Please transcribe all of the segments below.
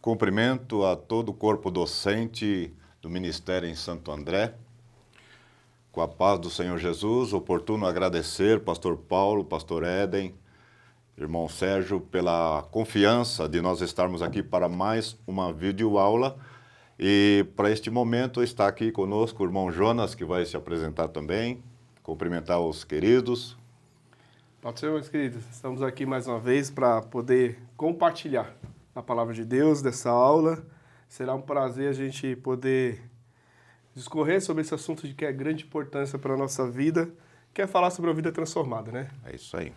Cumprimento a todo o corpo docente do Ministério em Santo André. Com a paz do Senhor Jesus, oportuno agradecer pastor Paulo, pastor Éden, irmão Sérgio, pela confiança de nós estarmos aqui para mais uma videoaula. E para este momento está aqui conosco o irmão Jonas, que vai se apresentar também, cumprimentar os queridos. Pode ser, meus queridos. Estamos aqui mais uma vez para poder compartilhar a palavra de Deus dessa aula. Será um prazer a gente poder discorrer sobre esse assunto de que é grande importância para a nossa vida, que é falar sobre a vida transformada, né? É isso aí.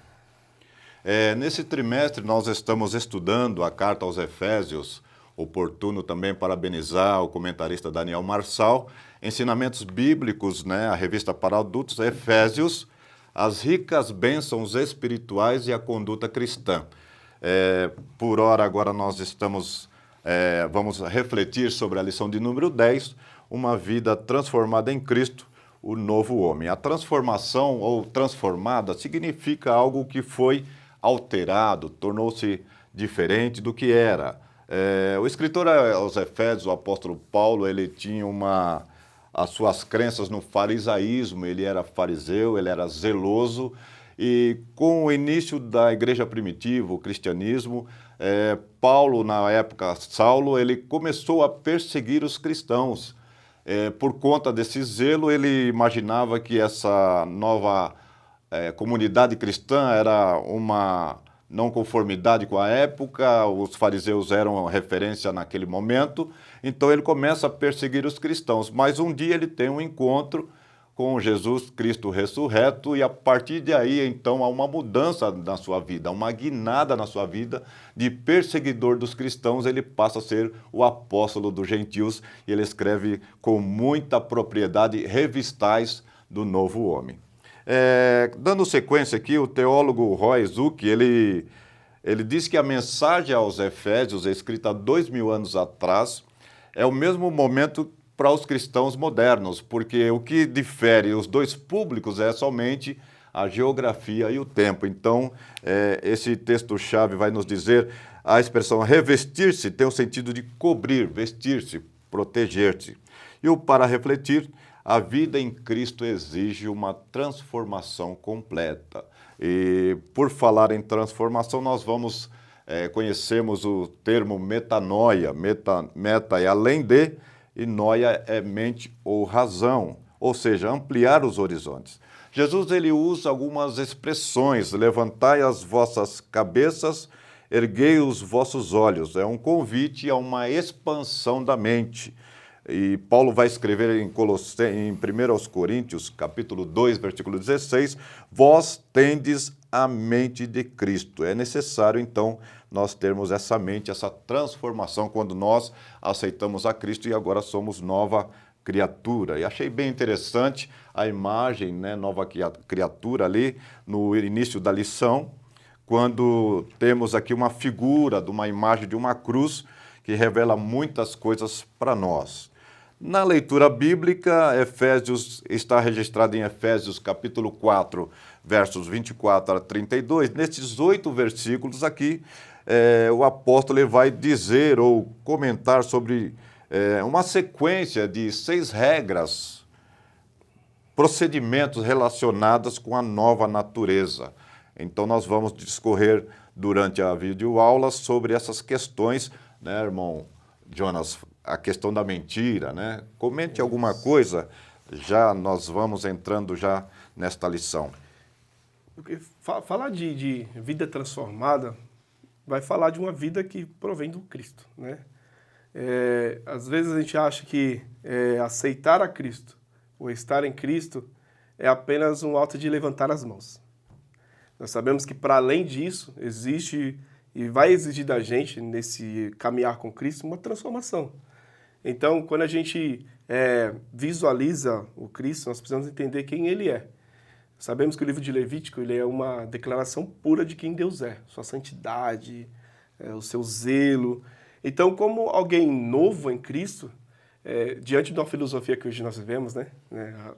Nesse trimestre nós estamos estudando a carta aos Efésios, oportuno também parabenizar o comentarista Daniel Marçal, ensinamentos bíblicos, né, a revista para adultos, Efésios, as ricas bênçãos espirituais e a conduta cristã. Por hora, agora nós vamos refletir sobre a lição de número 10, uma vida transformada em Cristo, o novo homem. A transformação ou transformada significa algo que foi alterado, tornou-se diferente do que era. O escritor aos Efésios, o apóstolo Paulo, ele tinha as suas crenças no farisaísmo, ele era fariseu, ele era zeloso, e com o início da igreja primitiva, o cristianismo, Paulo, na época, Saulo, ele começou a perseguir os cristãos. Por conta desse zelo, ele imaginava que essa nova comunidade cristã era uma não conformidade com a época, os fariseus eram referência naquele momento, então ele começa a perseguir os cristãos. Mas um dia ele tem um encontro com Jesus Cristo ressurreto e a partir de aí, então, há uma mudança na sua vida, uma guinada na sua vida de perseguidor dos cristãos, ele passa a ser o apóstolo dos gentios e ele escreve com muita propriedade revistais do novo homem. Dando sequência aqui, o teólogo Roy Zuck, ele diz que a mensagem aos Efésios, escrita há 2000 anos atrás, é o mesmo momento para os cristãos modernos, porque o que difere os dois públicos é somente a geografia e o tempo. Então, esse texto-chave vai nos dizer, a expressão revestir-se tem o sentido de cobrir, vestir-se, proteger-se. E o para refletir, a vida em Cristo exige uma transformação completa. E por falar em transformação, nós conhecemos o termo metanoia. Meta é além de, e noia é mente ou razão, ou seja, ampliar os horizontes. Jesus ele usa algumas expressões, levantai as vossas cabeças, erguei os vossos olhos. É um convite a uma expansão da mente. E Paulo vai escrever em 1 Coríntios, capítulo 2, versículo 16, vós tendes a mente de Cristo. É necessário, então, nós termos essa mente, essa transformação, quando nós aceitamos a Cristo e agora somos nova criatura. E achei bem interessante a imagem, né, nova criatura ali, no início da lição, quando temos aqui uma figura de uma imagem de uma cruz que revela muitas coisas para nós. Na leitura bíblica, Efésios está registrado em Efésios capítulo 4, versos 24 a 32. Nesses 8 versículos aqui, o apóstolo vai dizer ou comentar sobre uma sequência de 6 regras, procedimentos relacionados com a nova natureza. Então, nós vamos discorrer durante a videoaula sobre essas questões, né, irmão Jonas? A questão da mentira, né? Comente alguma coisa, já nós vamos entrando já nesta lição. Porque falar de vida transformada vai falar de uma vida que provém do Cristo, né? Às vezes a gente acha que aceitar a Cristo ou estar em Cristo é apenas um ato de levantar as mãos. Nós sabemos que para além disso existe e vai exigir da gente, nesse caminhar com Cristo, uma transformação. Então, quando a gente visualiza o Cristo, nós precisamos entender quem Ele é. Sabemos que o livro de Levítico ele é uma declaração pura de quem Deus é, sua santidade, o seu zelo. Então, como alguém novo em Cristo, diante de uma filosofia que hoje nós vivemos, né?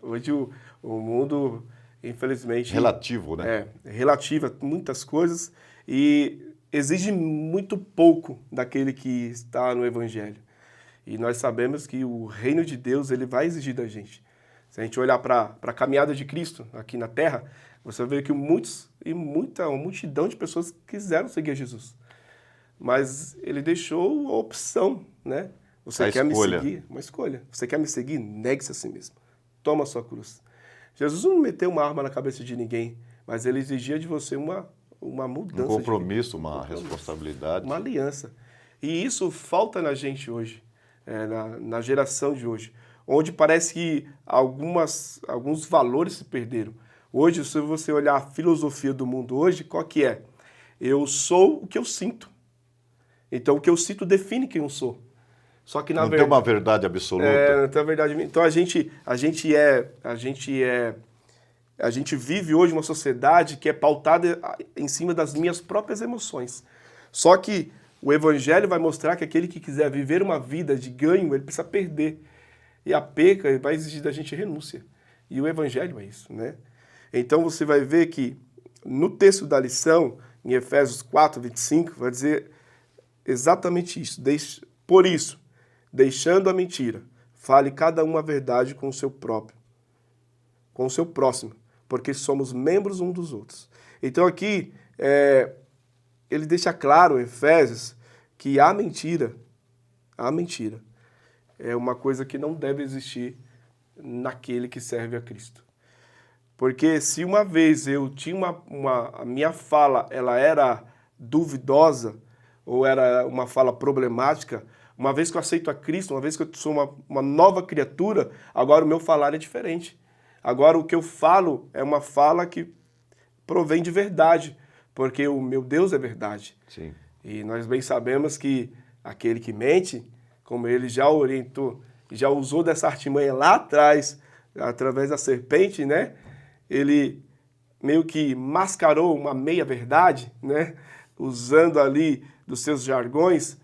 Hoje o mundo, infelizmente... Relativo, né? Relativo a muitas coisas. E exige muito pouco daquele que está no Evangelho. E nós sabemos que o reino de Deus ele vai exigir da gente. Se a gente olhar para a caminhada de Cristo aqui na Terra, você vai ver que uma multidão de pessoas quiseram seguir Jesus. Mas ele deixou a opção, né? Você quer me seguir? Uma escolha. Você quer me seguir? Negue-se a si mesmo. Toma a sua cruz. Jesus não meteu uma arma na cabeça de ninguém, mas ele exigia de você uma mudança. Um compromisso, uma responsabilidade. Uma aliança. E isso falta na gente hoje, na geração de hoje, onde parece que alguns valores se perderam. Hoje, se você olhar a filosofia do mundo hoje, qual que é? Eu sou o que eu sinto. Então, o que eu sinto define quem eu sou. Só que, na não tem uma verdade absoluta. Não tem uma verdade. Então, a gente vive hoje uma sociedade que é pautada em cima das minhas próprias emoções. Só que o Evangelho vai mostrar que aquele que quiser viver uma vida de ganho, ele precisa perder. E a perca vai exigir da gente renúncia. E o Evangelho é isso, né? Então você vai ver que no texto da lição, em Efésios 4, 25, vai dizer exatamente isso. Por isso, deixando a mentira, fale cada um a verdade com o seu próximo, porque somos membros uns dos outros. Então aqui, ele deixa claro, Efésios, que a mentira é uma coisa que não deve existir naquele que serve a Cristo. Porque se uma vez eu tinha a minha fala ela era duvidosa, ou era uma fala problemática, uma vez que eu aceito a Cristo, uma vez que eu sou uma nova criatura, agora o meu falar é diferente. Agora o que eu falo é uma fala que provém de verdade, porque o meu Deus é verdade. Sim. E nós bem sabemos que aquele que mente, como ele já orientou, já usou dessa artimanha lá atrás, através da serpente, né? Ele meio que mascarou uma meia-verdade, né? Usando ali dos seus jargões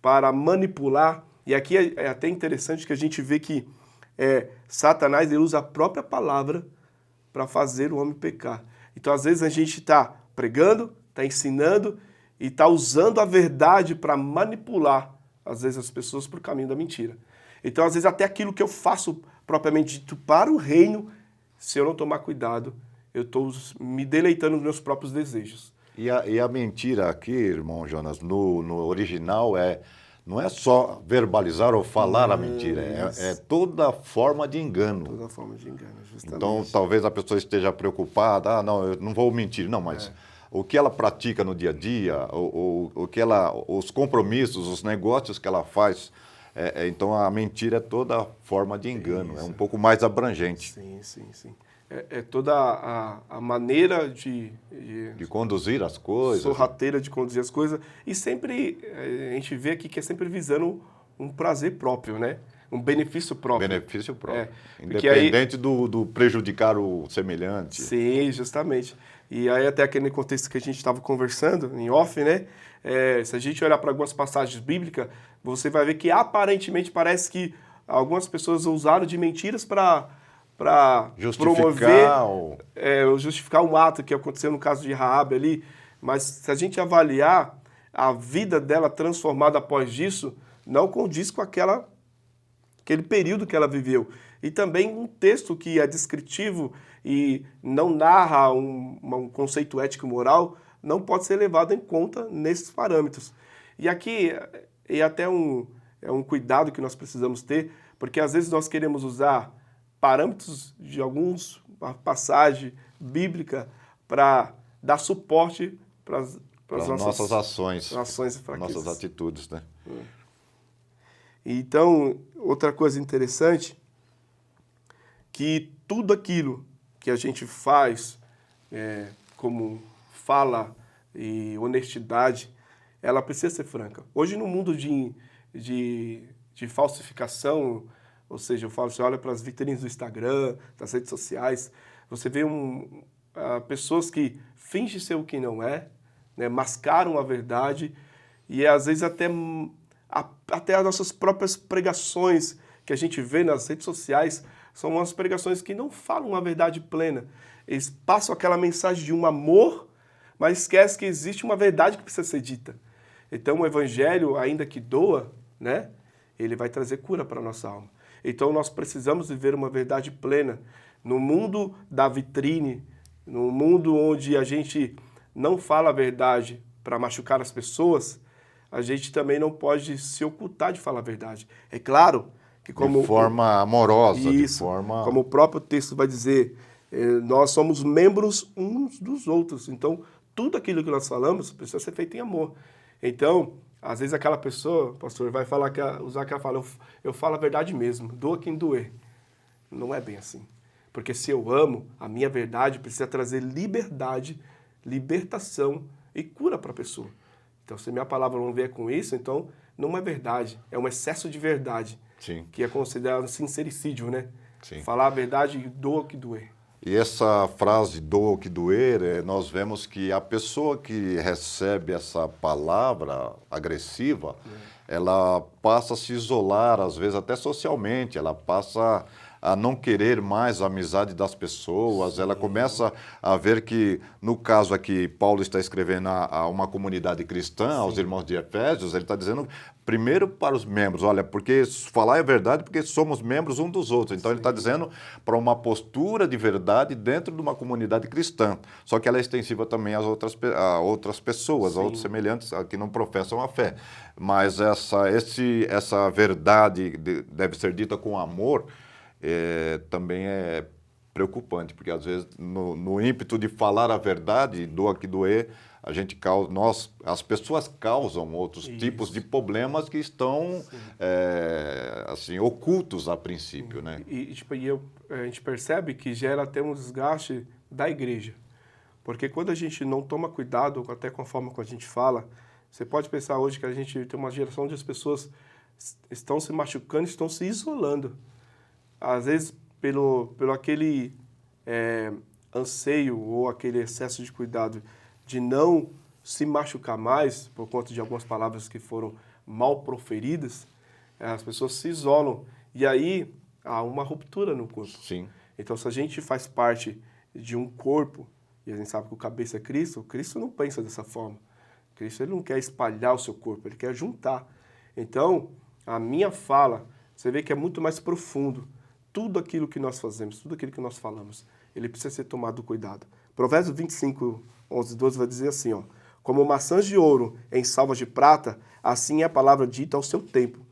para manipular. E aqui é até interessante que a gente vê que Satanás ele usa a própria palavra para fazer o homem pecar. Então, às vezes, a gente está pregando, está ensinando e está usando a verdade para manipular, às vezes, as pessoas para o caminho da mentira. Então, às vezes, até aquilo que eu faço propriamente dito para o reino, se eu não tomar cuidado, eu estou me deleitando nos meus próprios desejos. E a mentira aqui, irmão Jonas, no original não é só verbalizar ou falar a mentira, é toda forma de engano. Toda forma de engano, justamente. Então, talvez a pessoa esteja preocupada, não, eu não vou mentir. Não, mas o que ela pratica no dia a dia, os compromissos, os negócios que ela faz, então a mentira é toda forma de engano, é um pouco mais abrangente. Sim. É toda a maneira de conduzir as coisas. Sorrateira de conduzir as coisas. E sempre, a gente vê aqui que é sempre visando um prazer próprio, né? Um benefício próprio. Benefício próprio. Independente do prejudicar o semelhante. Sim, justamente. E aí até aquele contexto que a gente estava conversando, em off, né? Se a gente olhar para algumas passagens bíblicas, você vai ver que aparentemente parece que algumas pessoas usaram de mentiras para justificar um ato que aconteceu no caso de Raabe ali, mas se a gente avaliar a vida dela transformada após isso, não condiz com aquele período que ela viveu. E também um texto que é descritivo e não narra um conceito ético-moral, não pode ser levado em conta nesses parâmetros. E aqui é até um cuidado que nós precisamos ter, porque às vezes nós queremos usar parâmetros de algumas passagens bíblicas para dar suporte para as nossas ações e fraquezas. Nossas atitudes, né? Então, outra coisa interessante, que tudo aquilo que a gente faz, como fala e honestidade, ela precisa ser franca. Hoje, no mundo de falsificação, ou seja, você olha para as vitrines do Instagram, das redes sociais, você vê pessoas que fingem ser o que não é, né, mascaram a verdade e às vezes até as nossas próprias pregações que a gente vê nas redes sociais são umas pregações que não falam uma verdade plena. Eles passam aquela mensagem de um amor, mas esquece que existe uma verdade que precisa ser dita. Então, o evangelho, ainda que doa, né, ele vai trazer cura para a nossa alma. Então, nós precisamos viver uma verdade plena. No mundo da vitrine, no mundo onde a gente não fala a verdade para machucar as pessoas, a gente também não pode se ocultar de falar a verdade. É claro que como... De forma amorosa, isso, de forma... como o próprio texto vai dizer, nós somos membros uns dos outros. Então, tudo aquilo que nós falamos precisa ser feito em amor. Então, às vezes aquela pessoa, pastor, vai falar usar aquela fala, eu falo a verdade mesmo, doa quem doer. Não é bem assim. Porque se eu amo, a minha verdade precisa trazer liberdade, libertação e cura para a pessoa. Então, se minha palavra não vier com isso, então não é verdade. É um excesso de verdade. Sim. Que é considerado sincericídio, né? Sim. Falar a verdade, doa o que doer. E essa frase, doa o que doer, nós vemos que a pessoa que recebe essa palavra agressiva, ela passa a se isolar, às vezes até socialmente, ela passa a não querer mais a amizade das pessoas, ela começa a ver que, no caso aqui, Paulo está escrevendo a uma comunidade cristã, aos irmãos de Efésios, ele está dizendo primeiro para os membros, olha, porque falar é verdade porque somos membros um dos outros. Então ele está dizendo para uma postura de verdade dentro de uma comunidade cristã, só que ela é extensiva também às outras pessoas, a outros semelhantes que não professam a fé. Mas essa verdade deve ser dita com amor, também é preocupante, porque às vezes no ímpeto de falar a verdade, doa que doer, a gente causa, as pessoas causam outros tipos de problemas que estão assim, ocultos a princípio, né? A gente percebe que gera até um desgaste da igreja, porque quando a gente não toma cuidado até com a forma como a gente fala, você pode pensar hoje que a gente tem uma geração onde as pessoas estão se machucando, estão se isolando. Às vezes, pelo aquele anseio ou aquele excesso de cuidado de não se machucar mais, por conta de algumas palavras que foram mal proferidas, as pessoas se isolam. E aí há uma ruptura no corpo. Sim. Então, se a gente faz parte de um corpo, e a gente sabe que o cabeça é Cristo, o Cristo não pensa dessa forma. O Cristo ele não quer espalhar o seu corpo, ele quer juntar. Então, a minha fala, você vê que é muito mais profundo. Tudo aquilo que nós fazemos, tudo aquilo que nós falamos, ele precisa ser tomado cuidado. Provérbios 25, 11, 12 vai dizer assim, ó, como maçãs de ouro em salvas de prata, assim é a palavra dita ao seu tempo.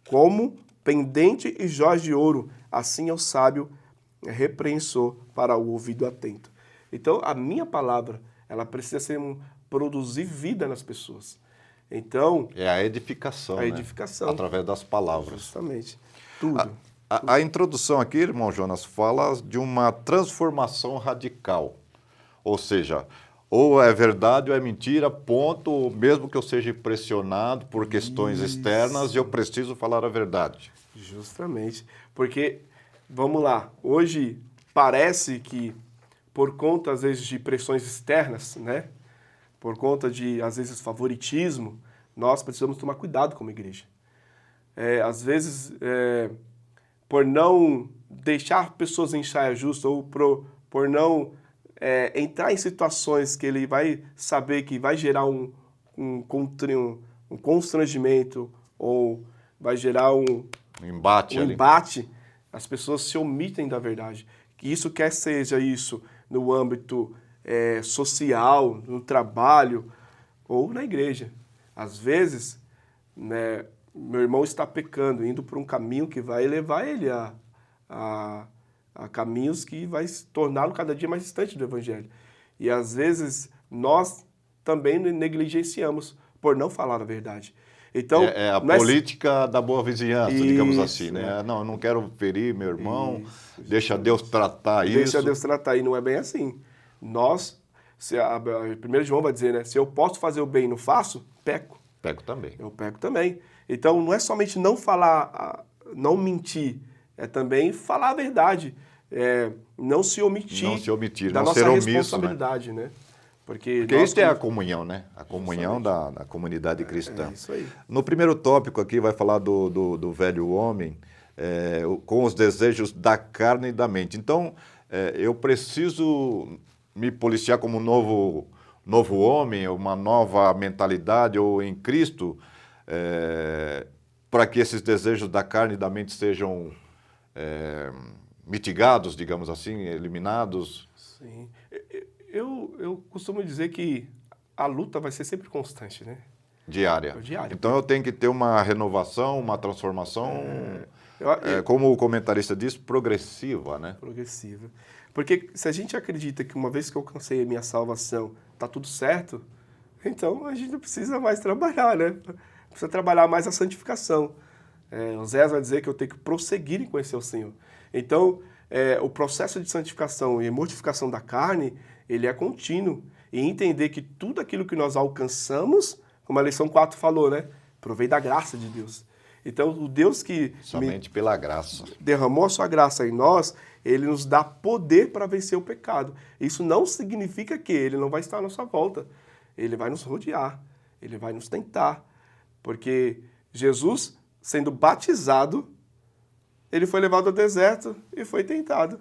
Como pendente e joias de ouro, assim é o sábio repreensor para o ouvido atento. Então, a minha palavra, ela precisa produzir vida nas pessoas. Então... É a edificação, a edificação. Né? Através das palavras. Justamente. Tudo. A introdução aqui, irmão Jonas, fala de uma transformação radical. Ou seja, ou é verdade ou é mentira, ponto, mesmo que eu seja pressionado por questões externas, eu preciso falar a verdade. Justamente. Porque, vamos lá, hoje parece que, por conta, às vezes, de pressões externas, né? Por conta de, às vezes, favoritismo, nós precisamos tomar cuidado como igreja. Às vezes, por não deixar pessoas em saia justa ou por não entrar em situações que ele vai saber que vai gerar um constrangimento ou vai gerar um embate, as pessoas se omitem da verdade. Isso quer seja isso no âmbito social, no trabalho ou na igreja. Às vezes, né, meu irmão está pecando, indo por um caminho que vai levar ele a caminhos que vai torná-lo cada dia mais distante do Evangelho. E às vezes nós também negligenciamos por não falar a verdade. Então, a política da boa vizinhança, digamos assim, né? Não, eu não quero ferir meu irmão, deixa Deus tratar isso. Deixa Deus tratar, e não é bem assim. Nós, 1 João vai dizer, né? Se eu posso fazer o bem e não faço, peco. Peco também. Eu peco também. Então, não é somente não falar, não mentir, é também falar a verdade. Não se omitir. Não se omitir, da não nossa ser omisso, responsabilidade, né? Porque isso é a comunhão, né? A comunhão da comunidade cristã. É isso aí. No primeiro tópico aqui vai falar do velho homem, com os desejos da carne e da mente. Então, eu preciso me policiar como novo homem, uma nova mentalidade ou em Cristo, para que esses desejos da carne e da mente sejam mitigados, digamos assim, eliminados? Sim. Eu costumo dizer que a luta vai ser sempre constante, né? Diária. Diária. Então eu tenho que ter uma renovação, uma transformação, como o comentarista diz, progressiva, né? Progressiva. Porque se a gente acredita que uma vez que eu alcancei a minha salvação, tá tudo certo, então a gente não precisa mais trabalhar, né? Precisa trabalhar mais a santificação. Oséias vai dizer que eu tenho que prosseguir em conhecer o Senhor. Então, o processo de santificação e mortificação da carne, ele é contínuo. E entender que tudo aquilo que nós alcançamos, como a lição 4 falou, né? Provém da graça de Deus. Então, o Deus que somente pela graça derramou a sua graça em nós, ele nos dá poder para vencer o pecado. Isso não significa que ele não vai estar à nossa volta. Ele vai nos rodear, ele vai nos tentar. Porque Jesus, sendo batizado, ele foi levado ao deserto e foi tentado.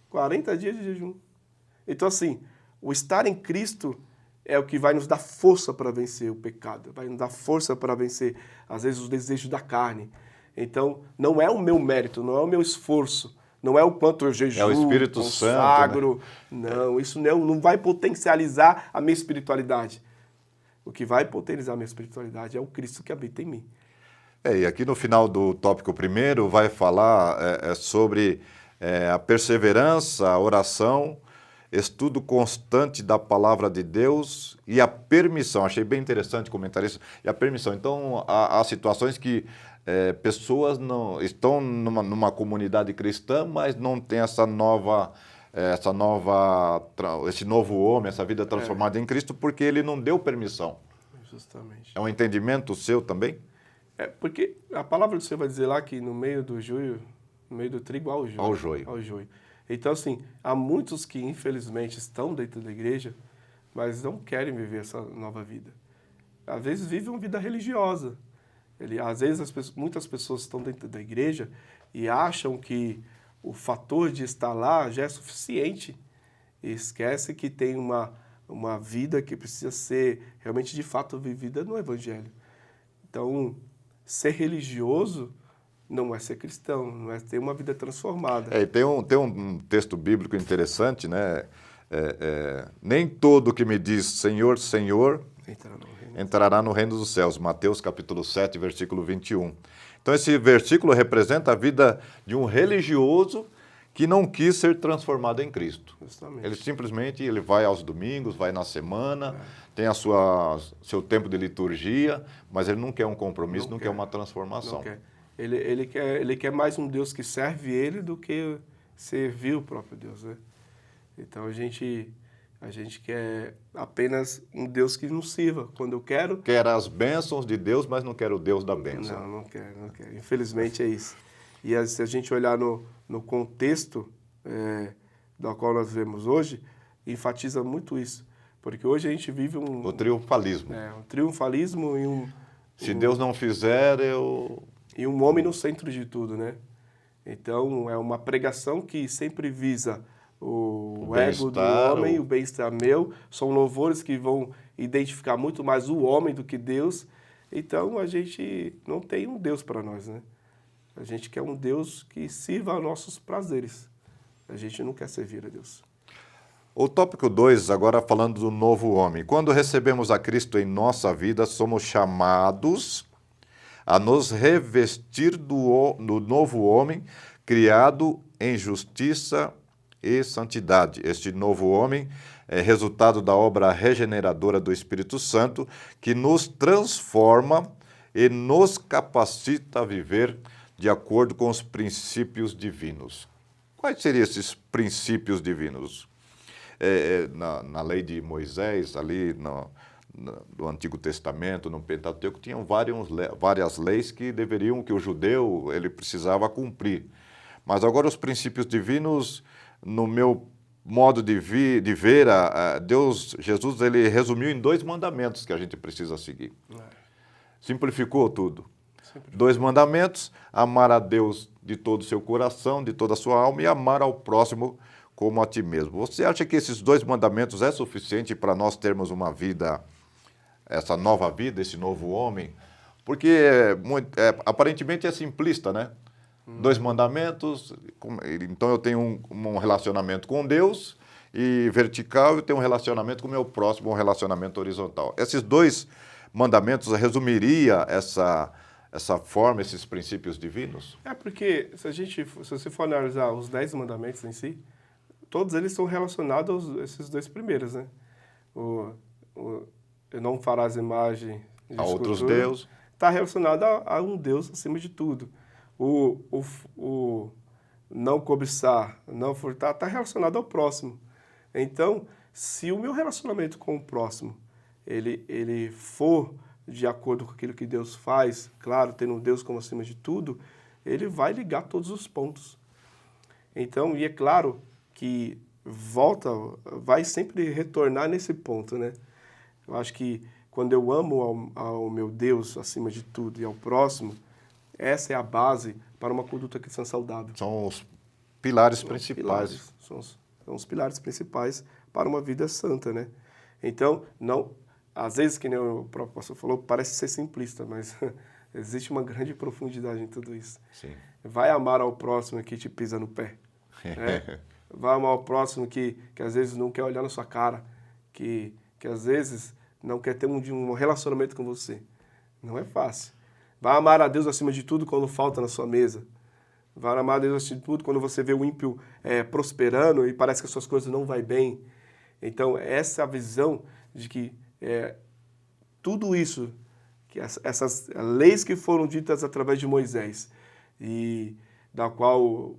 40 dias de jejum. Então, assim, o estar em Cristo é o que vai nos dar força para vencer o pecado, vai nos dar força para vencer, às vezes, os desejos da carne. Então, não é o meu mérito, não é o meu esforço, não é o quanto eu jejuo, o Espírito consagro. Santo, né? Não, isso não vai potencializar a minha espiritualidade. O que vai potencializar a minha espiritualidade é o Cristo que habita em mim. E aqui no final do tópico primeiro vai falar sobre a perseverança, a oração, estudo constante da palavra de Deus e a permissão. Achei bem interessante comentar isso. E a permissão. Então, há situações que pessoas não estão numa comunidade cristã, mas não tem esse novo homem, essa vida transformada em Cristo, porque ele não deu permissão. Justamente. É um entendimento seu também? Porque a palavra do Senhor vai dizer lá que no meio do joio, no meio do trigo, há o joio. Ao joio. Então, assim, há muitos que, infelizmente, estão dentro da igreja, mas não querem viver essa nova vida. Às vezes vivem uma vida religiosa. Às vezes, muitas pessoas estão dentro da igreja e acham que o fator de estar lá já é suficiente. E esquece que tem uma vida que precisa ser realmente, de fato, vivida no Evangelho. Então, ser religioso não é ser cristão, não é ter uma vida transformada. Tem um texto bíblico interessante, né? Nem todo que me diz Senhor, Senhor, entrará no reino dos céus. Mateus capítulo 7, versículo 21. Então esse versículo representa a vida de um religioso que não quis ser transformado em Cristo. Justamente. Ele simplesmente vai aos domingos, vai na semana, tem seu tempo de liturgia, mas ele não quer um compromisso, não quer uma transformação. Não quer. Ele quer mais um Deus que serve ele do que servir o próprio Deus, né? Então a gente quer apenas um Deus que nos sirva. Quando eu quero... Quer as bênçãos de Deus, mas não quer o Deus da bênção. Não quer. Infelizmente é isso. E se a gente olhar no contexto do qual nós vivemos hoje, enfatiza muito isso. Porque hoje a gente vive o triunfalismo. Um triunfalismo e Se Deus não fizer, E um homem no centro de tudo, né? Então, é uma pregação que sempre visa o ego do homem, o bem-estar meu. São louvores que vão identificar muito mais o homem do que Deus. Então, a gente não tem um Deus para nós, né? A gente quer um Deus que sirva a nossos prazeres. A gente não quer servir a Deus. O tópico 2, agora falando do novo homem. Quando recebemos a Cristo em nossa vida, somos chamados a nos revestir do novo homem, criado em justiça e santidade. Este novo homem é resultado da obra regeneradora do Espírito Santo, que nos transforma e nos capacita a viver de acordo com os princípios divinos. Quais seriam esses princípios divinos? Na lei de Moisés, ali do Antigo Testamento, no Pentateuco, tinham várias leis que o judeu ele precisava cumprir. Mas agora os princípios divinos, no meu modo de ver, Jesus, ele resumiu em 2 mandamentos que a gente precisa seguir. Simplificou tudo. 2 mandamentos: amar a Deus de todo o seu coração, de toda a sua alma, e amar ao próximo como a ti mesmo. Você acha que esses 2 mandamentos é suficiente para nós termos uma vida, essa nova vida, esse novo homem? Porque aparentemente é simplista, né? 2 mandamentos, então eu tenho um relacionamento com Deus e vertical, eu tenho um relacionamento com o meu próximo, um relacionamento horizontal. Esses 2 mandamentos resumiria essa forma, esses princípios divinos? Porque se você for analisar os 10 mandamentos em si, todos eles são relacionados a esses 2 primeiros, né? O não farás imagem de A outros escultura deuses. está relacionado a um Deus acima de tudo. O não cobiçar, não furtar, está relacionado ao próximo. Então, se o meu relacionamento com o próximo, ele for de acordo com aquilo que Deus faz, claro, tendo Deus como acima de tudo, ele vai ligar todos os pontos. Então, e é claro que vai sempre retornar nesse ponto, né? Eu acho que quando eu amo ao meu Deus acima de tudo e ao próximo, essa é a base para uma conduta cristã saudável. São os pilares principais. São os pilares principais para uma vida santa, né? Então, às vezes, que nem o próprio pastor falou, parece ser simplista, mas existe uma grande profundidade em tudo isso. Sim. Vai amar ao próximo que te pisa no pé. Né? Vai amar ao próximo que às vezes não quer olhar na sua cara, que às vezes não quer ter um relacionamento com você. Não é fácil. Vai amar a Deus acima de tudo quando falta na sua mesa. Vai amar a Deus acima de tudo quando você vê o ímpio prosperando e parece que as suas coisas não vão bem. Então, essa é a visão de que tudo isso, que essas leis que foram ditas através de Moisés, e da qual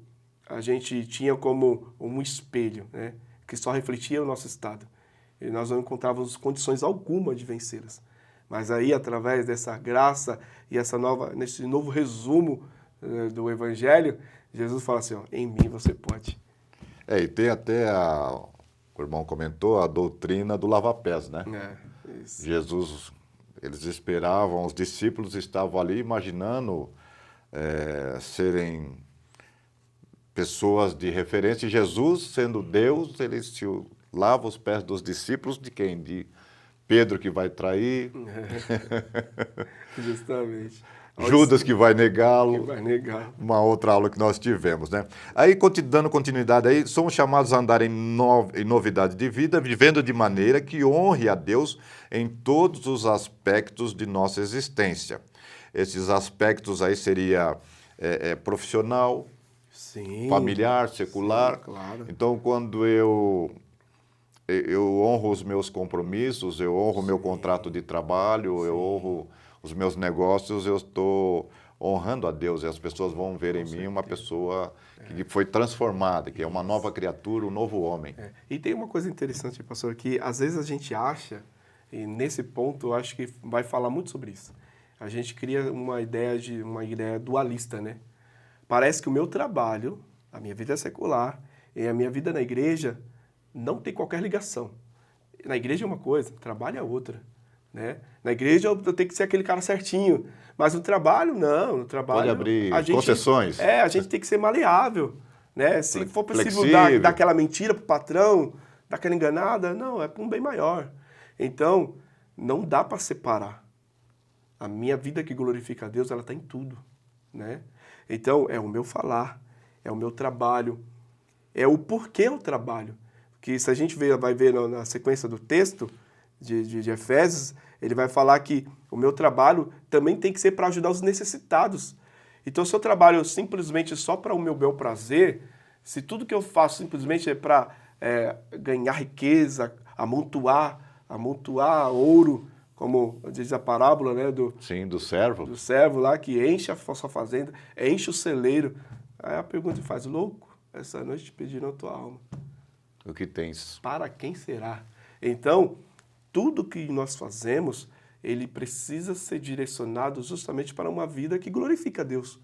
a gente tinha como um espelho, né, que só refletia o nosso estado. E nós não encontrávamos condições alguma de vencê-las. Mas aí, através dessa graça e nesse novo resumo do Evangelho, Jesus fala assim, em mim você pode. E tem até, o irmão comentou, a doutrina do lava-pés, né? Isso. Jesus, eles esperavam, os discípulos estavam ali imaginando serem pessoas de referência. E Jesus, sendo Deus, ele se lava os pés dos discípulos de quem? De Pedro, que vai trair. Justamente. Judas, que vai negá-lo. Que vai negar. Uma outra aula que nós tivemos, né? Aí, dando continuidade aí, somos chamados a andar em novidade de vida, vivendo de maneira que honre a Deus em todos os aspectos de nossa existência. Esses aspectos aí seria profissional, Sim, familiar, secular. sim, claro. Então, quando eu honro os meus compromissos, eu honro o meu contrato de trabalho, eu honro os meus negócios, eu estou honrando a Deus e as pessoas vão ver em mim uma pessoa que foi transformada, que é uma nova criatura, um novo homem. E tem uma coisa interessante, pastor, que às vezes a gente acha, e nesse ponto eu acho que vai falar muito sobre isso, a gente cria uma ideia dualista, né? Parece que o meu trabalho, a minha vida secular e a minha vida na igreja não tem qualquer ligação. Na igreja é uma coisa, trabalho é outra. Né? Na igreja eu tenho que ser aquele cara certinho, mas no trabalho, não. No trabalho, pode abrir concessões. A gente tem que ser maleável. Né? Se for possível dar aquela mentira para o patrão, dar aquela enganada, não, é para um bem maior. Então, não dá para separar. A minha vida que glorifica a Deus, ela está em tudo. Né? Então, é o meu falar, é o meu trabalho, é o porquê eu trabalho. Que se a gente vai ver na sequência do texto de Efésios, ele vai falar que o meu trabalho também tem que ser para ajudar os necessitados. Então, se eu trabalho simplesmente só para o meu bel prazer, se tudo que eu faço simplesmente é para ganhar riqueza, amontoar ouro, como diz a parábola, né, do servo. Do servo lá que enche a sua fazenda, enche o celeiro. Aí a pergunta faz, louco, essa noite te pediram a tua alma. O que tens? Para quem será? Então, tudo que nós fazemos, ele precisa ser direcionado justamente para uma vida que glorifica a Deus.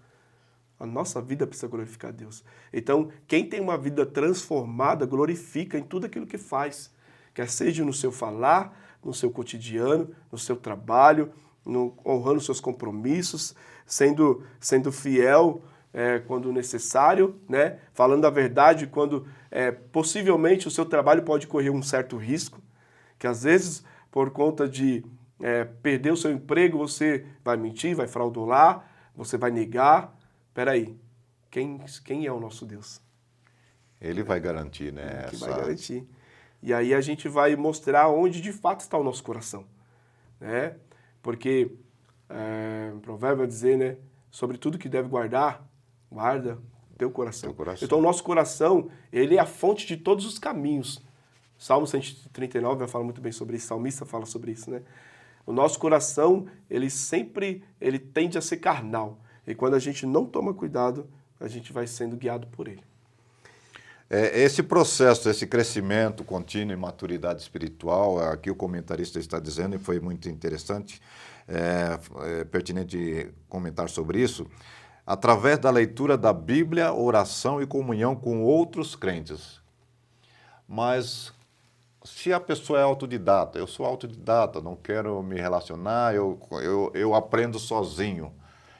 A nossa vida precisa glorificar a Deus. Então, quem tem uma vida transformada, glorifica em tudo aquilo que faz. Quer seja no seu falar, no seu cotidiano, no seu trabalho, honrando seus compromissos, sendo fiel quando necessário, né? Falando a verdade quando possivelmente o seu trabalho pode correr um certo risco, que às vezes, por conta de perder o seu emprego, você vai mentir, vai fraudular, você vai negar. Espera aí, quem é o nosso Deus? Ele vai garantir, né? Que vai garantir. E aí a gente vai mostrar onde de fato está o nosso coração, né? Porque o provérbio vai dizer, né? Sobre tudo que deve guardar, guarda teu coração. Então o nosso coração, ele é a fonte de todos os caminhos. Salmo 139 vai falar muito bem sobre isso, o salmista fala sobre isso, né? O nosso coração, ele tende a ser carnal. E quando a gente não toma cuidado, a gente vai sendo guiado por ele. Esse processo, esse crescimento contínuo em maturidade espiritual, aqui o comentarista está dizendo, e foi muito interessante, pertinente comentar sobre isso, através da leitura da Bíblia, oração e comunhão com outros crentes. Mas se a pessoa é autodidata, eu sou autodidata, não quero me relacionar, eu aprendo sozinho.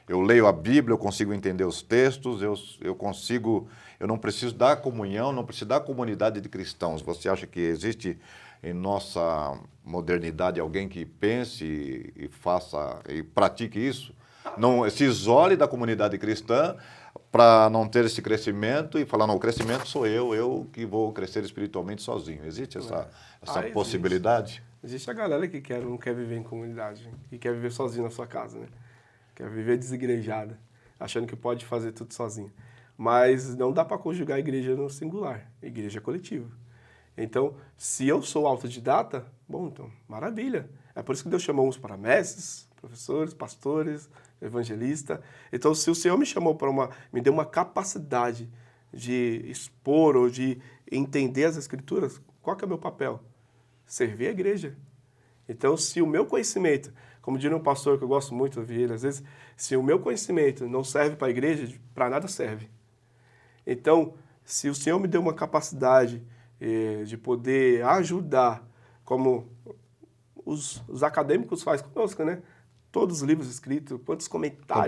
Eu leio a Bíblia, eu consigo entender os textos, eu não preciso da comunhão, não preciso da comunidade de cristãos. Você acha que existe em nossa modernidade alguém que pense e faça e pratique isso? Não se isole da comunidade cristã para não ter esse crescimento e falar, não, o crescimento sou eu que vou crescer espiritualmente sozinho. Existe essa possibilidade? Existe a galera que não quer viver em comunidade, que quer viver sozinho na sua casa, né? Quer viver desigrejada, achando que pode fazer tudo sozinho. Mas não dá para conjugar a igreja no singular, a igreja é coletiva. Então, se eu sou autodidata, bom, então, maravilha. É por isso que Deus chamou uns para mestres, professores, pastores, evangelista. Então, se o Senhor me chamou me deu uma capacidade de expor ou de entender as Escrituras, qual que é o meu papel? Servir a igreja. Então, se o meu conhecimento, como diz um pastor que eu gosto muito de ouvir ele, às vezes, se o meu conhecimento não serve para a igreja, para nada serve. Então, se o Senhor me deu uma capacidade de poder ajudar, como os acadêmicos fazem conosco, né? Todos os livros escritos, quantos comentários.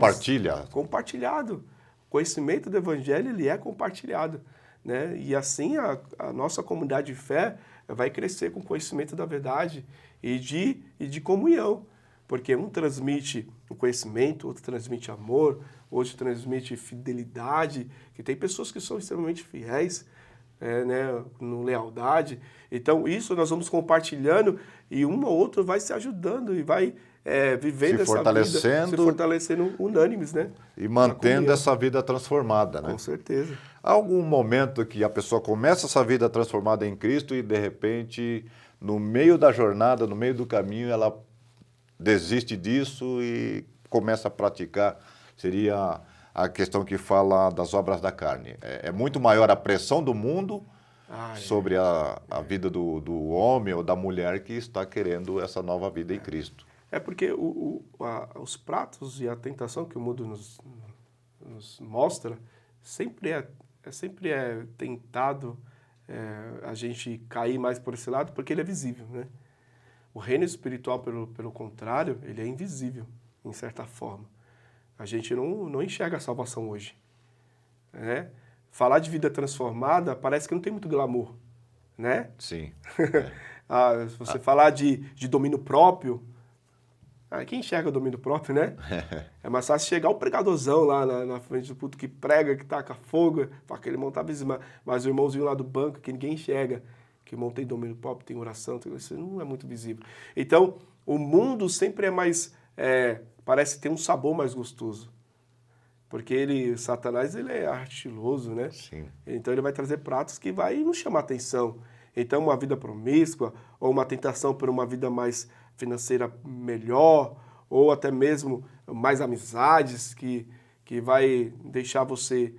Compartilhado. O conhecimento do Evangelho, ele é compartilhado, né? E assim a nossa comunidade de fé vai crescer com o conhecimento da verdade e de comunhão. Porque um transmite o conhecimento, outro transmite amor, outro transmite fidelidade, que tem pessoas que são extremamente fiéis, né, no lealdade. Então, isso nós vamos compartilhando e um ou outro vai se ajudando e vai vivendo essa vida, se fortalecendo unânimes, né? E mantendo essa vida transformada, né? Com certeza. Há algum momento que a pessoa começa essa vida transformada em Cristo e, de repente, no meio da jornada, no meio do caminho, ela desiste disso e começa a praticar? Seria a questão que fala das obras da carne. É muito maior a pressão do mundo sobre a vida do homem ou da mulher que está querendo essa nova vida em Cristo. É porque os pratos e a tentação que o mundo nos mostra sempre é tentado a gente cair mais por esse lado porque ele é visível, né? O reino espiritual, pelo contrário, ele é invisível, em certa forma. A gente não enxerga a salvação hoje, né? Falar de vida transformada parece que não tem muito glamour, né? Sim. Se você falar de domínio próprio, quem enxerga o domínio próprio, né? É mais fácil chegar o pregadorzão lá na frente do puto que prega, que taca fogo, para aquele irmão tá visível, mas o irmãozinho lá do banco que ninguém enxerga, que o irmão tem domínio próprio, tem oração, isso não é muito visível. Então, o mundo sempre é mais, parece ter um sabor mais gostoso. Porque Satanás, ele é artiloso, né? Sim. Então ele vai trazer pratos que vai nos chamar atenção. Então uma vida promíscua, ou uma tentação por uma vida mais financeira melhor, ou até mesmo mais amizades, que vai deixar você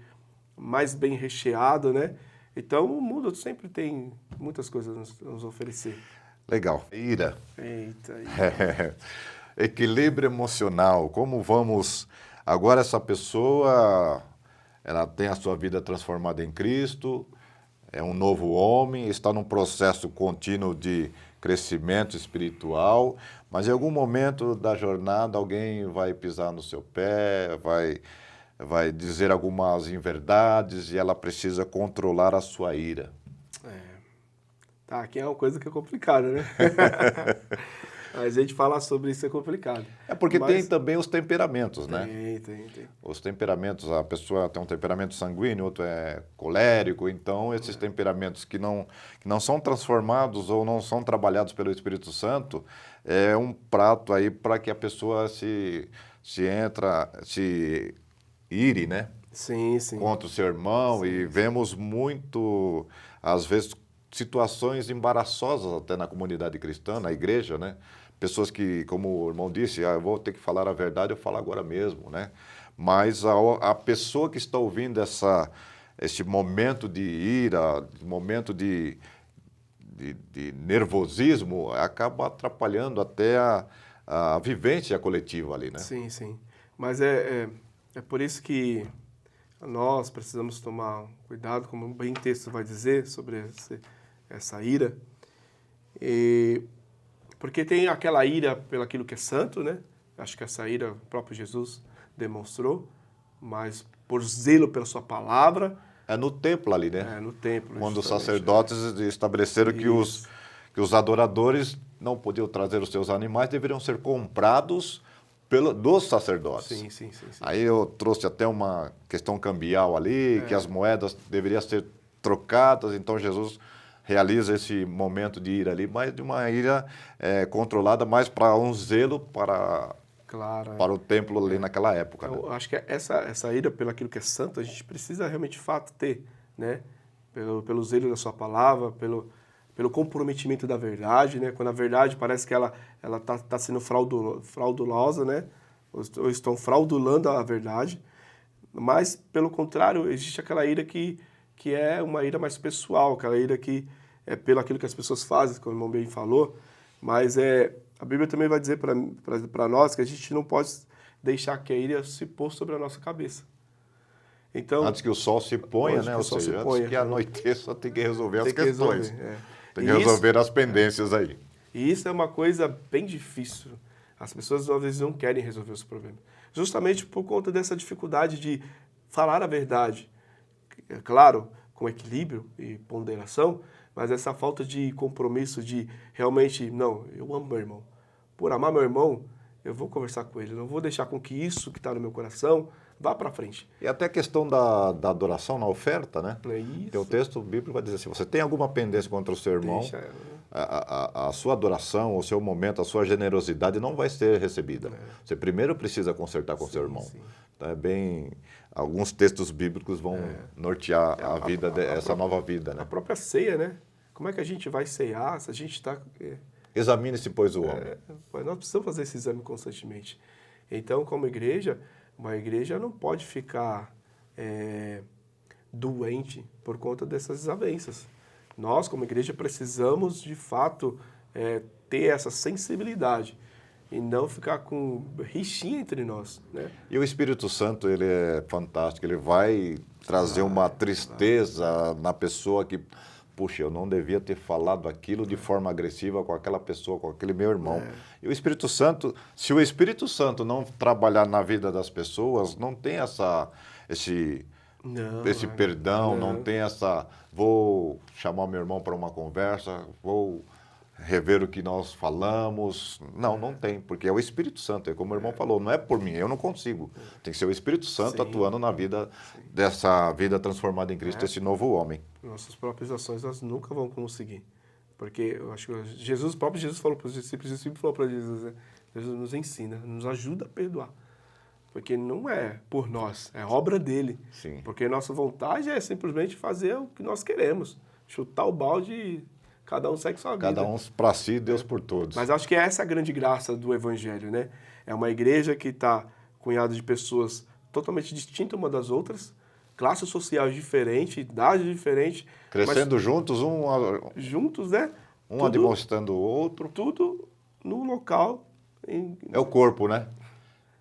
mais bem recheado, né? Então o mundo sempre tem muitas coisas a nos oferecer. Legal. Ira. Eita. Equilíbrio emocional. Como vamos... Agora essa pessoa, ela tem a sua vida transformada em Cristo, é um novo homem, está num processo contínuo de crescimento espiritual, mas em algum momento da jornada alguém vai pisar no seu pé, vai vai dizer algumas inverdades e ela precisa controlar a sua ira. Tá, aqui é uma coisa que é complicada, né? A gente falar sobre isso é complicado. É porque tem também os temperamentos, né? Tem. Os temperamentos, a pessoa tem um temperamento sanguíneo, outro é colérico, então esses temperamentos que não são transformados ou não são trabalhados pelo Espírito Santo, é um prato aí para que a pessoa se ire, né? Sim. Contra o seu irmão, e vemos muito, às vezes, situações embaraçosas até na comunidade cristã, na igreja, né? Pessoas que, como o irmão disse, eu vou ter que falar a verdade, eu falo agora mesmo, né? Mas a pessoa que está ouvindo esse momento de ira, momento de nervosismo, acaba atrapalhando até a vivência coletiva ali, né? Sim. Mas é por isso que nós precisamos tomar cuidado, como bem o texto vai dizer, sobre essa ira. Porque tem aquela ira pelo aquilo que é santo, né? Acho que essa ira o próprio Jesus demonstrou, mas por zelo pela sua palavra. É no templo ali, né? No templo. Quando os sacerdotes estabeleceram que os adoradores não podiam trazer os seus animais, deveriam ser comprados dos sacerdotes. Sim. Aí eu trouxe até uma questão cambial ali, que as moedas deveriam ser trocadas, então Jesus realiza esse momento de ira ali, mas de uma ira controlada mais para um zelo para o templo ali naquela época. Então, né? acho que essa ira pelo aquilo que é santo, a gente precisa realmente, de fato, ter, né? Pelo zelo da sua palavra, pelo comprometimento da verdade, né? Quando a verdade parece que ela tá sendo fraudulosa, né? Ou estão fraudulando a verdade. Mas, pelo contrário, existe aquela ira que é uma ira mais pessoal, aquela ira que é pelo aquilo que as pessoas fazem, como o irmão bem falou. Mas a Bíblia também vai dizer para nós que a gente não pode deixar que a ira se pôr sobre a nossa cabeça. Então, antes que o sol se ponha, né? Ou seja, antes que anoiteça, tem que resolver as questões. Tem que resolver as pendências aí. E isso é uma coisa bem difícil. As pessoas, às vezes, não querem resolver os problemas. Justamente por conta dessa dificuldade de falar a verdade. É claro, com equilíbrio e ponderação, mas essa falta de compromisso de realmente, não, eu amo meu irmão. Por amar meu irmão, eu vou conversar com ele. Eu não vou deixar com que isso que está no meu coração vá para frente. E até a questão da adoração na oferta, né? É isso. Tem o texto bíblico vai dizer assim, você tem alguma pendência contra o seu irmão, a sua adoração, o seu momento, a sua generosidade não vai ser recebida. Você primeiro precisa consertar com o seu irmão. Então, alguns textos bíblicos vão nortear a vida essa nova vida, né? A própria ceia, né? Como é que a gente vai ceiar se a gente está... Examine-se, pois, o homem. Nós precisamos fazer esse exame constantemente. Então, como igreja, uma igreja não pode ficar doente por conta dessas desavenças. Nós, como igreja, precisamos, de fato, ter essa sensibilidade e não ficar com rixinha entre nós, né? E o Espírito Santo, ele é fantástico, ele vai trazer uma tristeza na pessoa que, puxa, eu não devia ter falado aquilo de forma agressiva com aquela pessoa, com aquele meu irmão. E o Espírito Santo, se o Espírito Santo não trabalhar na vida das pessoas, não tem esse perdão, não tem vou chamar meu irmão para uma conversa, vou rever o que nós falamos. Não tem, porque é o Espírito Santo, é como o irmão falou, não é por mim, eu não consigo. Tem que ser o Espírito Santo atuando na vida dessa vida transformada em Cristo, esse novo homem. Nossas próprias ações, nós nunca vamos conseguir. Porque eu acho que o próprio Jesus falou para os discípulos, falou para Jesus, né? Jesus nos ensina, nos ajuda a perdoar. Porque não é por nós, é obra dele. Sim. Porque nossa vontade é simplesmente fazer o que nós queremos. Chutar o balde e cada um segue sua vida. Cada um para si, Deus por todos. Mas acho que essa é a grande graça do Evangelho, né? É uma igreja que está cunhada de pessoas totalmente distintas uma das outras, classes sociais diferentes, idades diferentes. Crescendo juntos, juntos, né? Um demonstrando o outro. Tudo no local. É o corpo, né?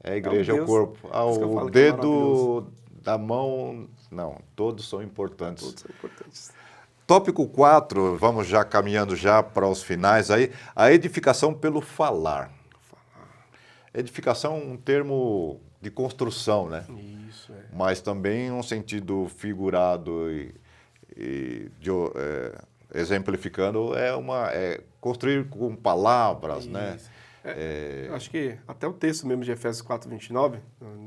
É a igreja, é o corpo. O dedo da mão, não, todos são importantes. Todos são importantes. Tópico 4, vamos já caminhando já para os finais aí, a edificação pelo falar. edificação é um termo de construção, né? Isso, é. Mas também um sentido figurado exemplificando é construir com palavras, né? Isso. Acho que até o texto mesmo de Efésios 4:29,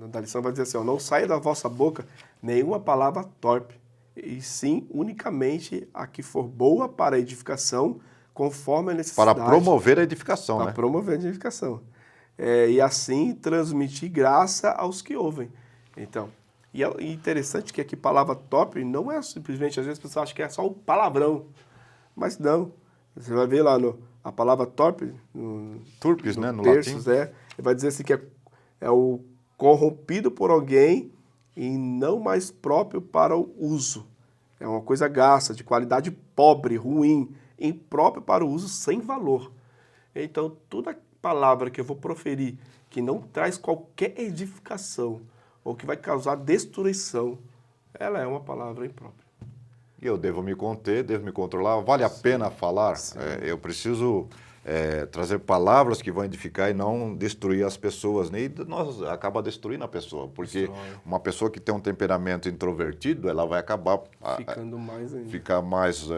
da lição, vai dizer assim, ó, não saia da vossa boca nenhuma palavra torpe, e sim unicamente a que for boa para a edificação, conforme a necessidade. Para promover a edificação, Para né? promover a edificação. E assim transmitir graça aos que ouvem. Então, e é interessante que aqui palavra torpe não é simplesmente, às vezes as pessoas acham que é só um palavrão, mas não. Você vai ver lá a palavra torpe, Turpes, né, no Terços, latim. ele vai dizer assim que é o corrompido por alguém e não mais próprio para o uso. É uma coisa gasta, de qualidade pobre, ruim, impróprio para o uso, sem valor. Então, toda palavra que eu vou proferir que não traz qualquer edificação ou que vai causar destruição, ela é uma palavra imprópria. E eu devo me conter, devo me controlar. Vale a pena falar? Eu preciso trazer palavras que vão edificar e não destruir as pessoas. Né? E nós acaba destruindo a pessoa, porque uma pessoa que tem um temperamento introvertido, ela vai acabar Ficando mais ainda. ficar mais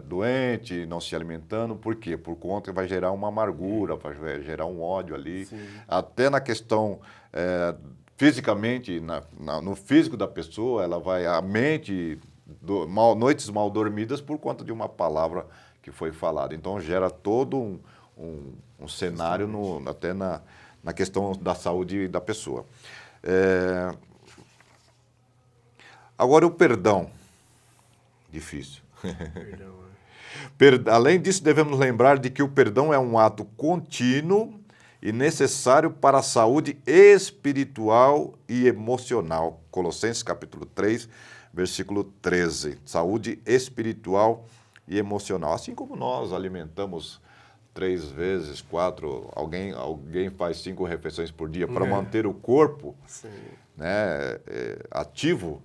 doente, não se alimentando. Por quê? Por conta que vai gerar uma amargura, vai gerar um ódio ali. Sim. Até na questão fisicamente, no físico da pessoa, ela vai, a mente, noites mal dormidas por conta de uma palavra que foi falada. Então gera todo um cenário até na questão da saúde da pessoa. Agora o perdão. Difícil. Perdão, Além disso, devemos lembrar de que o perdão é um ato contínuo e necessário para a saúde espiritual e emocional. Colossenses capítulo 3, versículo 13. Saúde espiritual e emocional. Assim como nós alimentamos 3 vezes, 4, alguém faz 5 refeições por dia para manter o corpo né, ativo,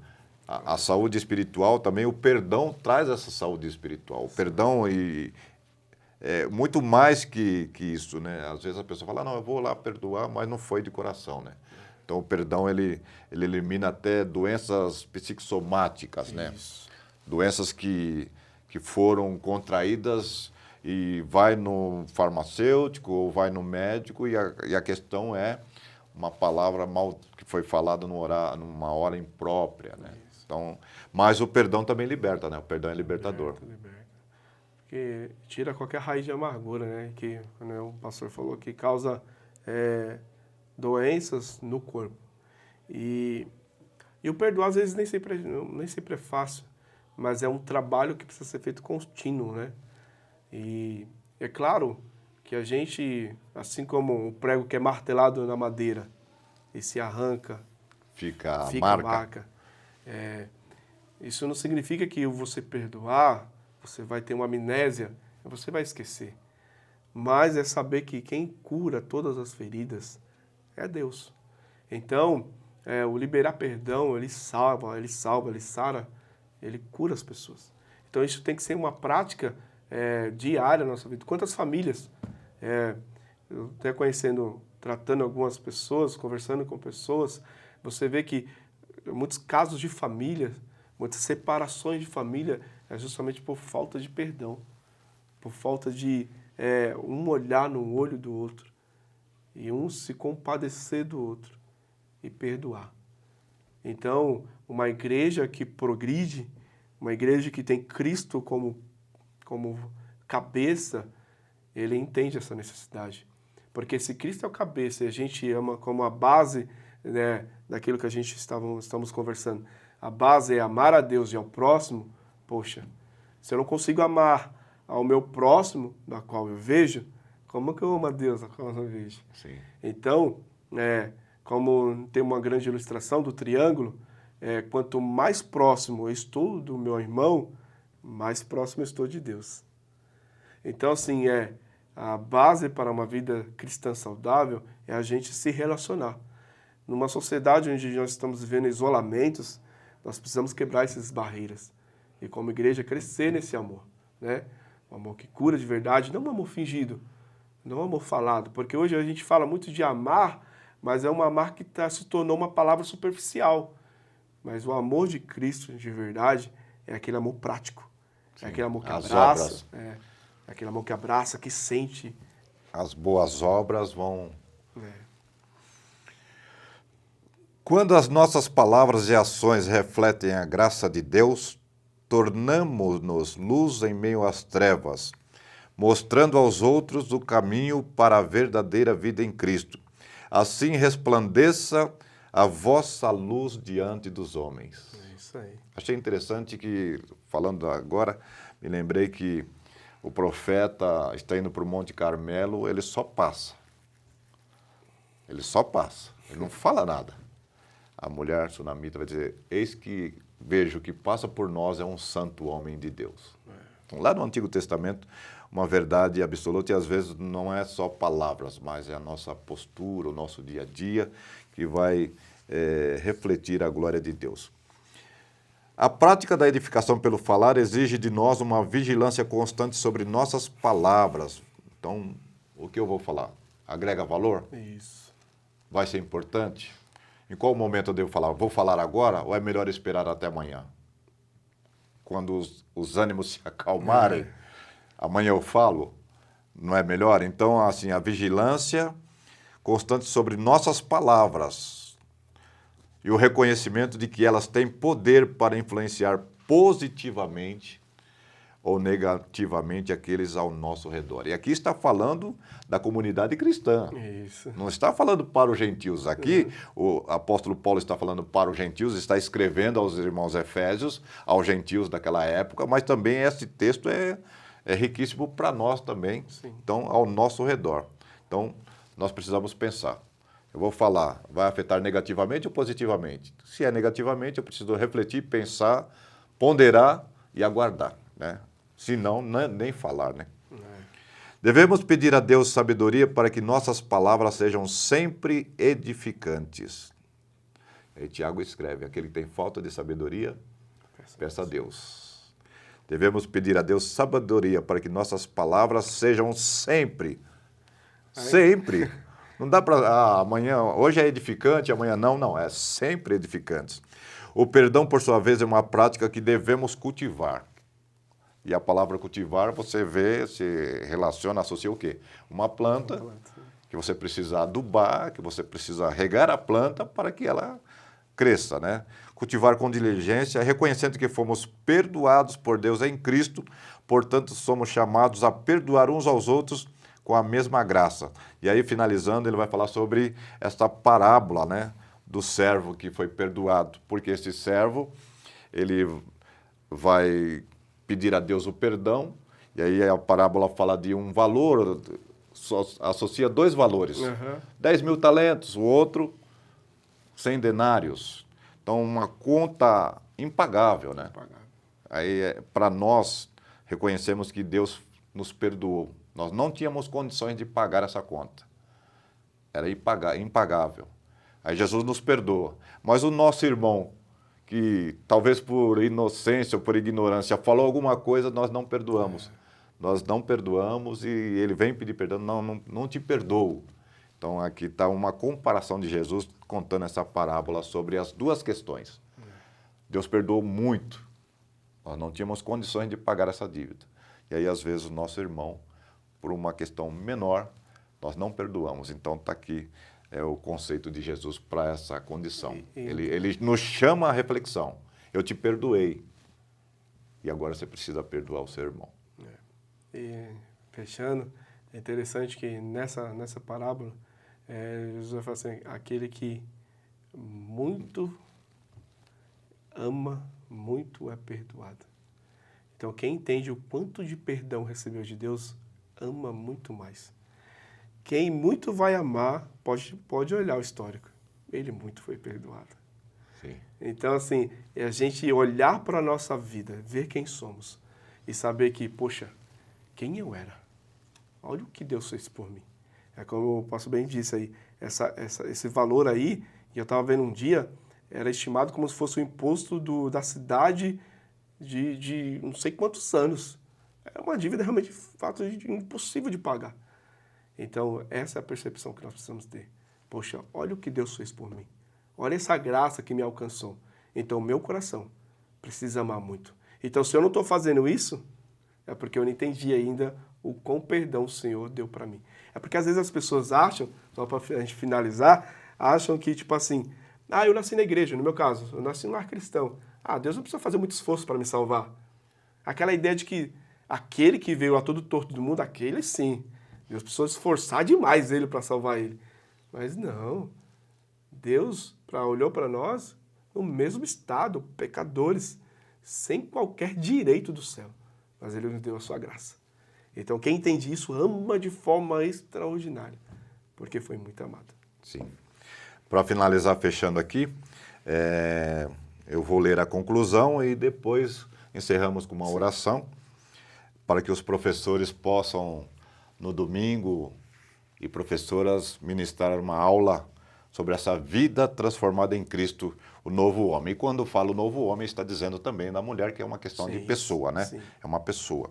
a saúde espiritual também, o perdão traz essa saúde espiritual. O perdão muito mais que isso, né? Às vezes a pessoa fala, não, eu vou lá perdoar, mas não foi de coração, né? Então o perdão, ele elimina até doenças psicossomáticas, né? Doenças que foram contraídas e vai no farmacêutico ou vai no médico e a questão é uma palavra mal que foi falada numa hora imprópria, né? Então, mas o perdão também liberta, né? O perdão é libertador. Liberta. Porque tira qualquer raiz de amargura, né? Que, né, o pastor falou, que causa doenças no corpo. E o perdoar, às vezes, nem sempre é fácil, mas é um trabalho que precisa ser feito contínuo, né? E é claro que a gente, assim como o prego que é martelado na madeira e se arranca, Fica a a marca. marca. Isso não significa que você perdoar, você vai ter uma amnésia, você vai esquecer. Mas é saber que quem cura todas as feridas é Deus. Então, o liberar perdão, ele salva, ele sara, ele cura as pessoas. Então, isso tem que ser uma prática diária na nossa vida. Quantas famílias, eu até tratando algumas pessoas, conversando com pessoas, você vê que muitos casos de família, muitas separações de família, é justamente por falta de perdão, por falta de um olhar no olho do outro e um se compadecer do outro e perdoar. Então, uma igreja que progride, uma igreja que tem Cristo como cabeça, ele entende essa necessidade. Porque se Cristo é o cabeça e a gente ama como a base, né, daquilo que a gente estamos conversando, a base é amar a Deus e ao próximo, poxa, se eu não consigo amar ao meu próximo, da qual eu vejo, como que eu amo a Deus, da qual eu vejo? Sim. Então, como tem uma grande ilustração do triângulo, quanto mais próximo eu estou do meu irmão, mais próximo eu estou de Deus. Então, assim, a base para uma vida cristã saudável é a gente se relacionar. Numa sociedade onde nós estamos vivendo isolamentos, nós precisamos quebrar essas barreiras. E como igreja, crescer nesse amor, né? Um amor que cura de verdade, não um amor fingido, não um amor falado. Porque hoje a gente fala muito de amar, mas é uma marca que se tornou uma palavra superficial. Mas o amor de Cristo, de verdade, é aquele amor prático. Sim. É aquele amor que As abraça. obras. É aquele amor que abraça, que sente. As boas obras vão... É. Quando as nossas palavras e ações refletem a graça de Deus, tornamo-nos luz em meio às trevas, mostrando aos outros o caminho para a verdadeira vida em Cristo. Assim resplandeça a vossa luz diante dos homens. É isso aí. Achei interessante que, falando agora, me lembrei que o profeta está indo para o Monte Carmelo, ele só passa. Ele só passa, ele não fala nada. A mulher sunamita vai dizer, eis que vejo que passa por nós é um santo homem de Deus. Então, lá no Antigo Testamento, uma verdade absoluta, e às vezes não é só palavras, mas é a nossa postura, o nosso dia a dia, que vai refletir a glória de Deus. A prática da edificação pelo falar exige de nós uma vigilância constante sobre nossas palavras. Então, o que eu vou falar? Agrega valor? Isso. Vai ser importante? Em qual momento eu devo falar? Vou falar agora ou é melhor esperar até amanhã? Quando os ânimos se acalmarem, amanhã eu falo, não é melhor? Então, assim, a vigilância constante sobre nossas palavras e o reconhecimento de que elas têm poder para influenciar positivamente ou negativamente aqueles ao nosso redor. E aqui está falando da comunidade cristã. Isso. Não está falando para os gentios. Aqui, o apóstolo Paulo está falando para os gentios, está escrevendo aos irmãos efésios, aos gentios daquela época, mas também esse texto é riquíssimo para nós também, Sim. então, ao nosso redor. Então, nós precisamos pensar. Eu vou falar, vai afetar negativamente ou positivamente? Se é negativamente, eu preciso refletir, pensar, ponderar e aguardar, né? Se não, nem falar, né? Devemos pedir a Deus sabedoria para que nossas palavras sejam sempre edificantes. Aí Tiago escreve, aquele que tem falta de sabedoria, peça a Deus. Devemos pedir a Deus sabedoria para que nossas palavras sejam sempre. Sempre. Não dá para, amanhã, hoje é edificante, amanhã não, é sempre edificante. O perdão, por sua vez, é uma prática que devemos cultivar. E a palavra cultivar, você vê, se relaciona, associa o quê? Uma planta que você precisa adubar, que você precisa regar a planta para que ela cresça, né? Cultivar com diligência, reconhecendo que fomos perdoados por Deus em Cristo, portanto, somos chamados a perdoar uns aos outros com a mesma graça. E aí, finalizando, ele vai falar sobre esta parábola, né, do servo que foi perdoado, porque esse servo, ele vai pedir a Deus o perdão, e aí a parábola fala de um valor, associa dois valores, 10 mil talentos, o outro 100 denários. Então, uma conta impagável, né? Aí, para nós, reconhecemos que Deus nos perdoou. Nós não tínhamos condições de pagar essa conta. Era impagável. Aí Jesus nos perdoa. Mas o nosso irmão, que talvez por inocência ou por ignorância falou alguma coisa, nós não perdoamos. Nós não perdoamos e ele vem pedir perdão, não te perdoo. Então aqui está uma comparação de Jesus contando essa parábola sobre as duas questões. Deus perdoou muito. Nós não tínhamos condições de pagar essa dívida. E aí às vezes o nosso irmão, por uma questão menor, nós não perdoamos. Então está aqui o conceito de Jesus para essa condição. Ele nos chama à reflexão. Eu te perdoei. E agora você precisa perdoar o seu irmão. E fechando, é interessante que nessa parábola, Jesus vai falar assim, aquele que muito ama, muito é perdoado. Então quem entende o quanto de perdão recebeu de Deus, ama muito mais. Quem muito vai amar, pode olhar o histórico. Ele muito foi perdoado. Sim. Então, assim, é a gente olhar para a nossa vida, ver quem somos e saber que, poxa, quem eu era? Olha o que Deus fez por mim. É como o pastor bem disse aí, esse valor aí, e eu estava vendo um dia, era estimado como se fosse o imposto da cidade de não sei quantos anos. É uma dívida realmente, de fato, impossível de pagar. Então, essa é a percepção que nós precisamos ter. poxa, olha o que Deus fez por mim. Olha essa graça que me alcançou. Então, o meu coração precisa amar muito. Então, se eu não estou fazendo isso, é porque eu não entendi ainda o quão perdão o Senhor deu para mim. É porque às vezes as pessoas acham, só para a gente finalizar, acham que, tipo assim, eu nasci na igreja, no meu caso, eu nasci num lar cristão. Deus não precisa fazer muito esforço para me salvar. Aquela ideia de que aquele que veio a todo torto do mundo, aquele sim. Deus precisou esforçar demais ele para salvar ele. Mas não. Deus olhou para nós no mesmo estado, pecadores, sem qualquer direito do céu. Mas ele nos deu a sua graça. Então quem entende isso ama de forma extraordinária, porque foi muito amado. Sim. Para finalizar, fechando aqui, eu vou ler a conclusão e depois encerramos com uma oração para que os professores possam, no domingo, e professoras ministrar uma aula sobre essa vida transformada em Cristo, o novo homem. E quando falo novo homem, está dizendo também da mulher, que é uma questão de pessoa, né? Sim. É uma pessoa.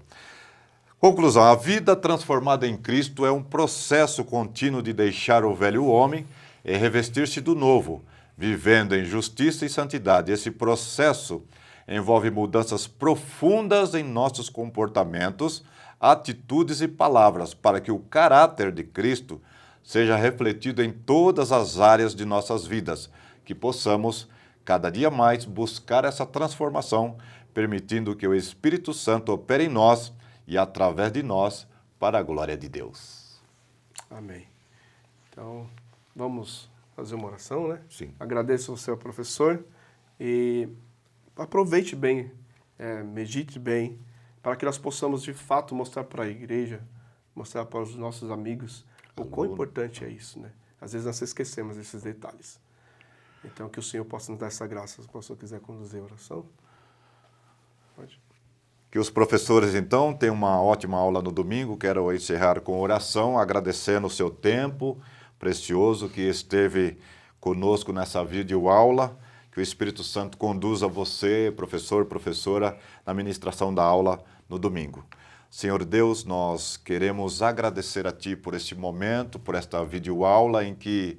Conclusão, a vida transformada em Cristo é um processo contínuo de deixar o velho homem e revestir-se do novo, vivendo em justiça e santidade. Esse processo envolve mudanças profundas em nossos comportamentos, atitudes e palavras, para que o caráter de Cristo seja refletido em todas as áreas de nossas vidas, que possamos, cada dia mais, buscar essa transformação, permitindo que o Espírito Santo opere em nós e através de nós, para a glória de Deus. Amém. Então, vamos fazer uma oração, né? Sim. Agradeço ao seu professor e aproveite bem, medite bem, para que nós possamos, de fato, mostrar para a igreja, mostrar para os nossos amigos o quão importante é isso, né? Às vezes nós esquecemos esses detalhes. Então, que o Senhor possa nos dar essa graça. Se o pastor quiser conduzir a oração, pode. Que os professores, então, tenham uma ótima aula no domingo. Quero encerrar com oração, agradecendo o seu tempo precioso que esteve conosco nessa videoaula. Que o Espírito Santo conduza você, professor, professora, na ministração da aula no domingo. Senhor Deus, nós queremos agradecer a Ti por este momento, por esta videoaula em que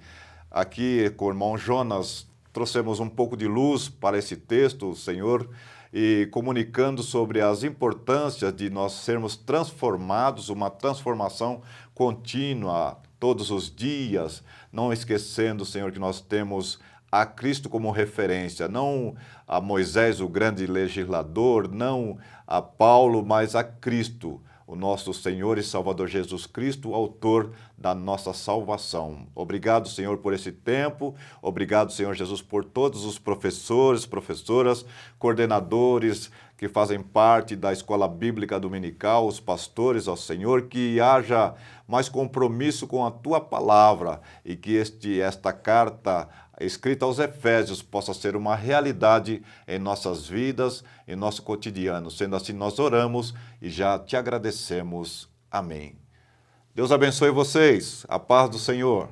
aqui com o irmão Jonas trouxemos um pouco de luz para esse texto, Senhor, e comunicando sobre as importâncias de nós sermos transformados, uma transformação contínua todos os dias, não esquecendo, Senhor, que nós temos a Cristo como referência, não a Moisés, o grande legislador, não a Paulo, mas a Cristo, o nosso Senhor e Salvador Jesus Cristo, autor da nossa salvação. Obrigado, Senhor, por esse tempo. Obrigado, Senhor Jesus, por todos os professores, professoras, coordenadores que fazem parte da Escola Bíblica Dominical, os pastores, ó Senhor, que haja mais compromisso com a Tua palavra e que esta carta escrita aos Efésios possa ser uma realidade em nossas vidas, em nosso cotidiano. Sendo assim, nós oramos e já Te agradecemos. Amém. Deus abençoe vocês. A paz do Senhor.